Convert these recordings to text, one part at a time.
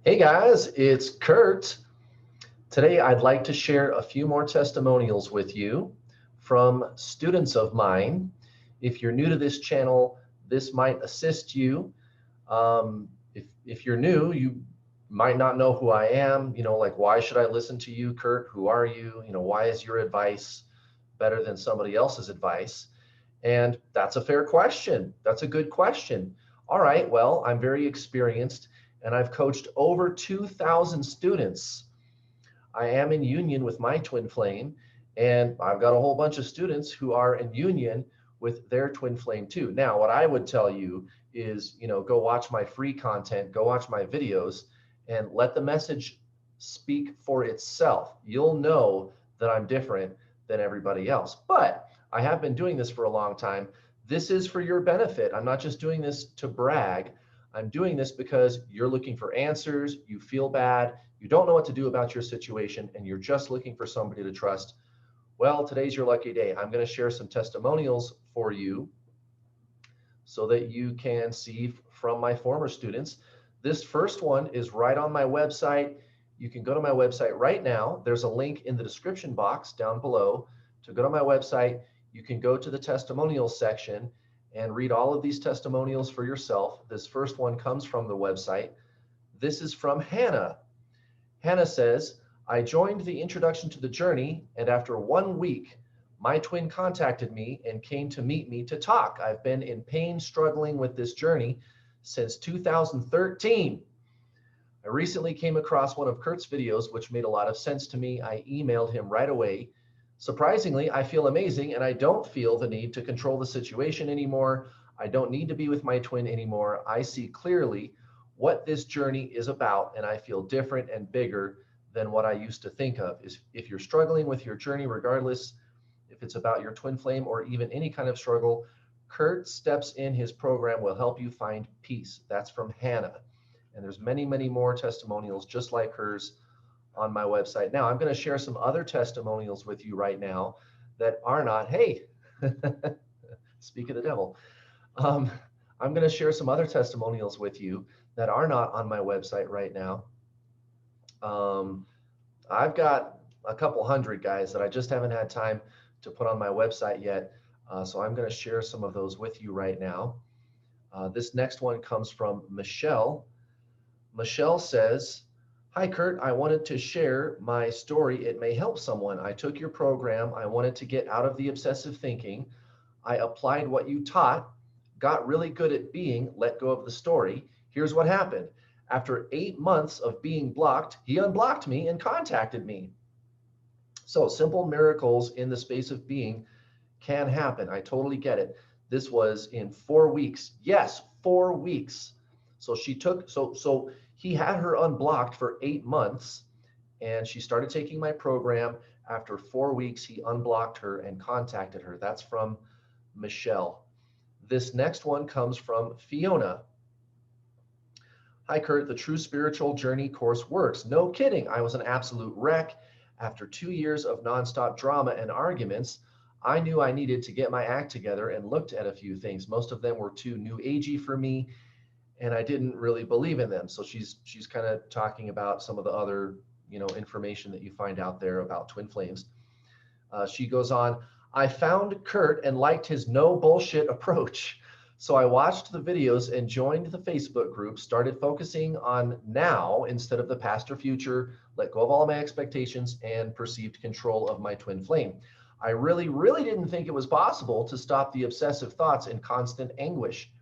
Hey guys, it's Kurt. Today I'd like to share a few more testimonials with you from students of mine. If you're new to this channel, this might assist you. If you're new, you might not know who I am. Like, why should I listen to you, Kurt? Who are you? Why is your advice better than somebody else's advice? And that's a fair question. That's a good question. All right, well, I'm very experienced and I've coached over 2,000 students. I am in union with my twin flame, and I've got a whole bunch of students who are in union with their twin flame too. Now, what I would tell you is, go watch my free content, go watch my videos, and let the message speak for itself. You'll know that I'm different than everybody else. But I have been doing this for a long time. This is for your benefit. I'm not just doing this to brag. I'm doing this because you're looking for answers, you feel bad, you don't know what to do about your situation, and you're just looking for somebody to trust. Well, today's your lucky day. I'm going to share some testimonials for you so that you can see from my former students. This first one is right on my website. You can go to my website right now. There's a link in the description box down below to go to my website. You can go to the testimonials section and read all of these testimonials for yourself. This first one comes from the website. This is from Hannah. Hannah says, I joined the Introduction to the Journey, and after 1 week, my twin contacted me and came to meet me to talk. I've been in pain struggling with this journey since 2013. I recently came across one of Kurt's videos, which made a lot of sense to me. I emailed him right away. Surprisingly, I feel amazing and I don't feel the need to control the situation anymore. I don't need to be with my twin anymore. I see clearly what this journey is about and I feel different and bigger than what I used to think of. If you're struggling with your journey, regardless if it's about your twin flame or even any kind of struggle, Kurt Steps in his program will help you find peace. That's from Hannah. And there's many, many more testimonials just like hers on my website. Now, I'm going to share some other testimonials with you right now that are not, hey, speak of the devil. I'm going to share some other testimonials with you that are not on my website right now. I've got a couple hundred guys that I just haven't had time to put on my website yet. So I'm going to share some of those with you right now. This next one comes from Michelle. Michelle says, hi, Kurt. I wanted to share my story. It may help someone. I took your program. I wanted to get out of the obsessive thinking. I applied what you taught, got really good at being, let go of the story. Here's what happened. After 8 months of being blocked, he unblocked me and contacted me. So simple miracles in the space of being can happen. I totally get it. This was in 4 weeks. Yes, 4 weeks. So he had her unblocked for 8 months and she started taking my program. After 4 weeks, he unblocked her and contacted her. That's from Michelle. This next one comes from Fiona. Hi, Kurt. The True Spiritual Journey course works. No kidding. I was an absolute wreck. After 2 years of nonstop drama and arguments, I knew I needed to get my act together and looked at a few things. Most of them were too new agey for me, and I didn't really believe in them. So she's kind of talking about some of the other, information that you find out there about twin flames. She goes on, I found Kurt and liked his no bullshit approach. So I watched the videos and joined the Facebook group, started focusing on now instead of the past or future, let go of all of my expectations and perceived control of my twin flame. I really, really didn't think it was possible to stop the obsessive thoughts and constant anguish.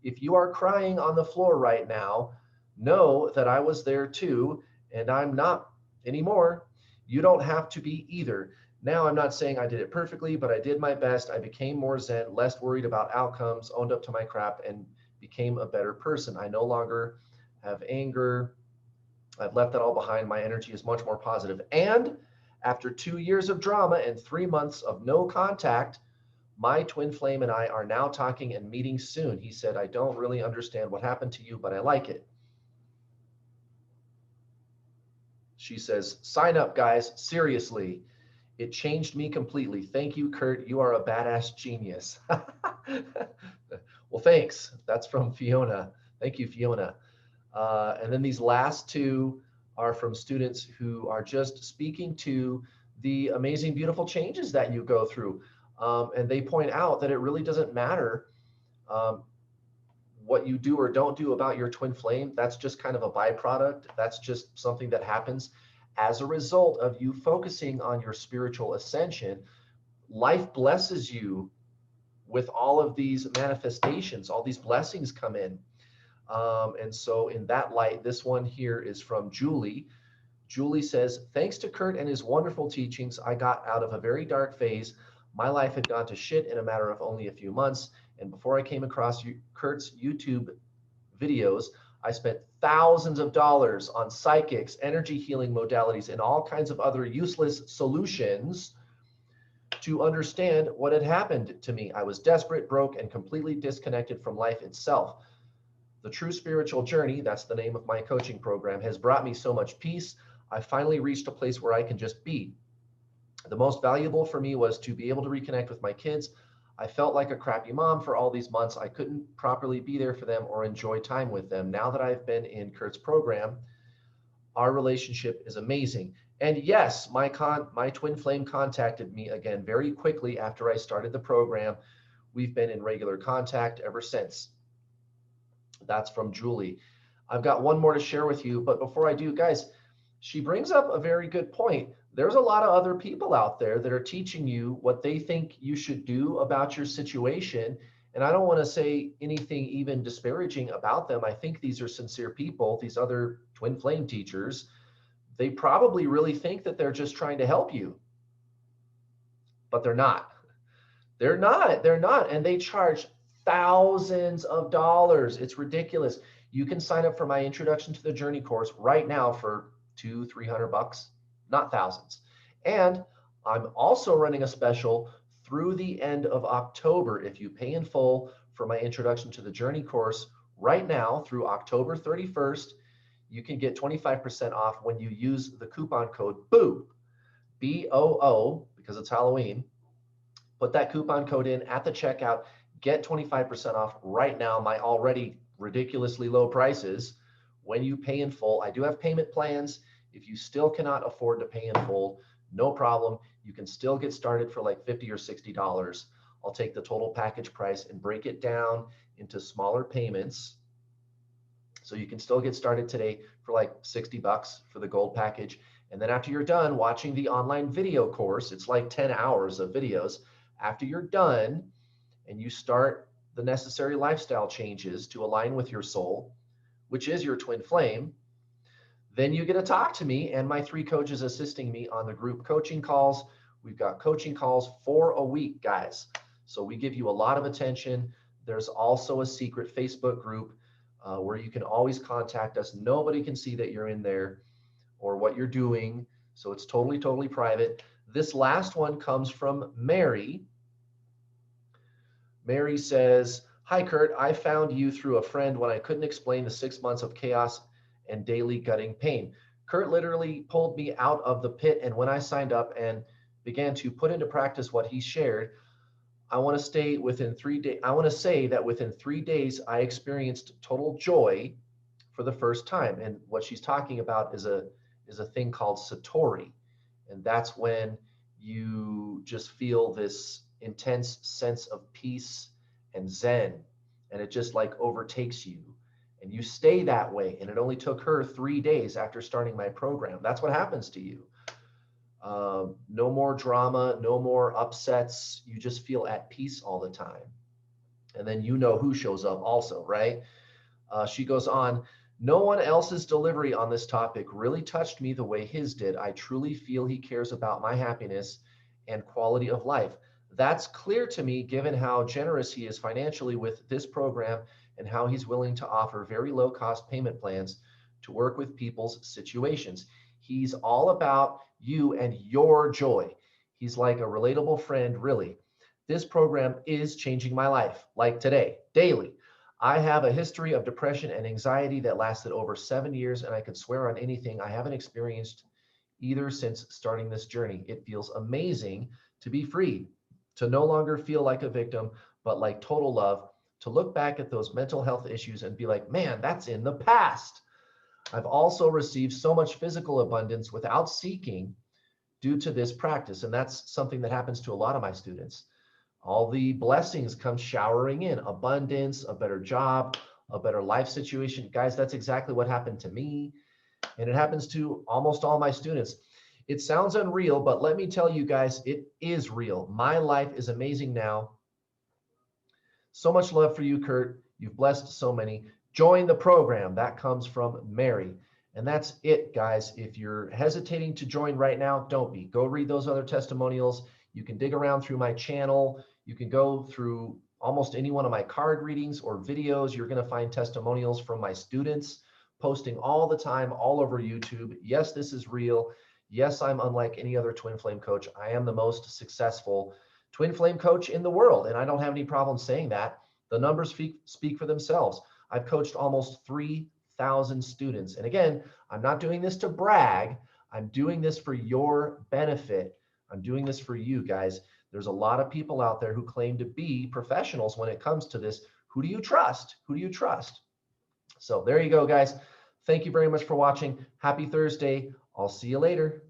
If you are crying on the floor right now, know that I was there too, and I'm not anymore. You don't have to be either. Now, I'm not saying I did it perfectly, but I did my best. I became more zen, less worried about outcomes, owned up to my crap, and became a better person. I no longer have anger. I've left that all behind. My energy is much more positive. And after 2 years of drama and 3 months of no contact, my twin flame and I are now talking and meeting soon. He said, I don't really understand what happened to you, but I like it. She says, sign up, guys. Seriously. It changed me completely. Thank you, Kurt. You are a badass genius. Well, thanks. That's from Fiona. Thank you, Fiona. And then these last two are from students who are just speaking to the amazing, beautiful changes that you go through. And they point out that it really doesn't matter um, what you do or don't do about your twin flame. That's just kind of a byproduct. That's just something that happens as a result of you focusing on your spiritual ascension. Life blesses you with all of these manifestations, all these blessings come in. And so, in that light, this one here is from Julie. Julie says, thanks to Kurt and his wonderful teachings, I got out of a very dark phase. My life had gone to shit in a matter of only a few months. And before I came across Kurt's YouTube videos, I spent thousands of dollars on psychics, energy healing modalities, and all kinds of other useless solutions to understand what had happened to me. I was desperate, broke, and completely disconnected from life itself. The True Spiritual Journey, that's the name of my coaching program, has brought me so much peace. I finally reached a place where I can just be. The most valuable for me was to be able to reconnect with my kids. I felt like a crappy mom for all these months. I couldn't properly be there for them or enjoy time with them. Now that I've been in Kurt's program, our relationship is amazing. And yes, my twin flame contacted me again very quickly after I started the program. We've been in regular contact ever since. That's from Julie. I've got one more to share with you, but before I do, guys, she brings up a very good point. There's a lot of other people out there that are teaching you what they think you should do about your situation. And I don't want to say anything even disparaging about them. I think these are sincere people, these other twin flame teachers. They probably really think that they're just trying to help you, but they're not. They're not. They're not. And they charge thousands of dollars. It's ridiculous. You can sign up for my Introduction to the Journey course right now for $200-300, not thousands. And I'm also running a special through the end of October. If you pay in full for my Introduction to the Journey course right now through October 31st, you can get 25% off when you use the coupon code BOO, BOO, because it's Halloween. Put that coupon code in at the checkout, get 25% off right now, my already ridiculously low prices when you pay in full. I do have payment plans. If you still cannot afford to pay in full, no problem. You can still get started for like $50 or $60. I'll take the total package price and break it down into smaller payments. So you can still get started today for like $60 for the gold package. And then after you're done watching the online video course, it's like 10 hours of videos. After you're done and you start the necessary lifestyle changes to align with your soul, which is your twin flame, then you get to talk to me and my 3 coaches assisting me on the group coaching calls. We've got coaching calls for a week, guys. So we give you a lot of attention. There's also a secret Facebook group where you can always contact us. Nobody can see that you're in there or what you're doing. So it's totally, totally private. This last one comes from Mary. Mary says, hi, Kurt. I found you through a friend when I couldn't explain the 6 months of chaos and daily gutting pain. Kurt literally pulled me out of the pit. And when I signed up and began to put into practice what he shared, I want to say that within 3 days, I experienced total joy for the first time. And what she's talking about is a thing called Satori. And that's when you just feel this intense sense of peace and Zen, and it just like overtakes you. And you stay that way. And it only took her 3 days after starting my program. That's what happens to you. No more drama, no more upsets. You just feel at peace all the time. And then you know who shows up also, right? She goes on, no one else's delivery on this topic really touched me the way his did. I truly feel he cares about my happiness and quality of life. That's clear to me given how generous he is financially with this program and how he's willing to offer very low cost payment plans to work with people's situations. He's all about you and your joy. He's like a relatable friend, really. This program is changing my life, like today, daily. I have a history of depression and anxiety that lasted over 7 years, and I could swear on anything I haven't experienced either since starting this journey. It feels amazing to be free, to no longer feel like a victim, but like total love, to look back at those mental health issues and be like, man, that's in the past. I've also received so much physical abundance without seeking due to this practice. And that's something that happens to a lot of my students. All the blessings come showering in, abundance, a better job, a better life situation. Guys, that's exactly what happened to me. And it happens to almost all my students. It sounds unreal, but let me tell you guys, it is real. My life is amazing now. So much love for you, Kurt. You've blessed so many. Join the program. That comes from Mary. And that's it, guys. If you're hesitating to join right now, don't be. Go read those other testimonials. You can dig around through my channel. You can go through almost any one of my card readings or videos. You're going to find testimonials from my students posting all the time, all over YouTube. Yes, this is real. Yes, I'm unlike any other twin flame coach. I am the most successful twin flame coach in the world, and I don't have any problem saying that. The numbers speak for themselves. I've coached almost 3,000 students. And again, I'm not doing this to brag. I'm doing this for your benefit. I'm doing this for you guys. There's a lot of people out there who claim to be professionals when it comes to this. Who do you trust? Who do you trust? So there you go, guys. Thank you very much for watching. Happy Thursday. I'll see you later.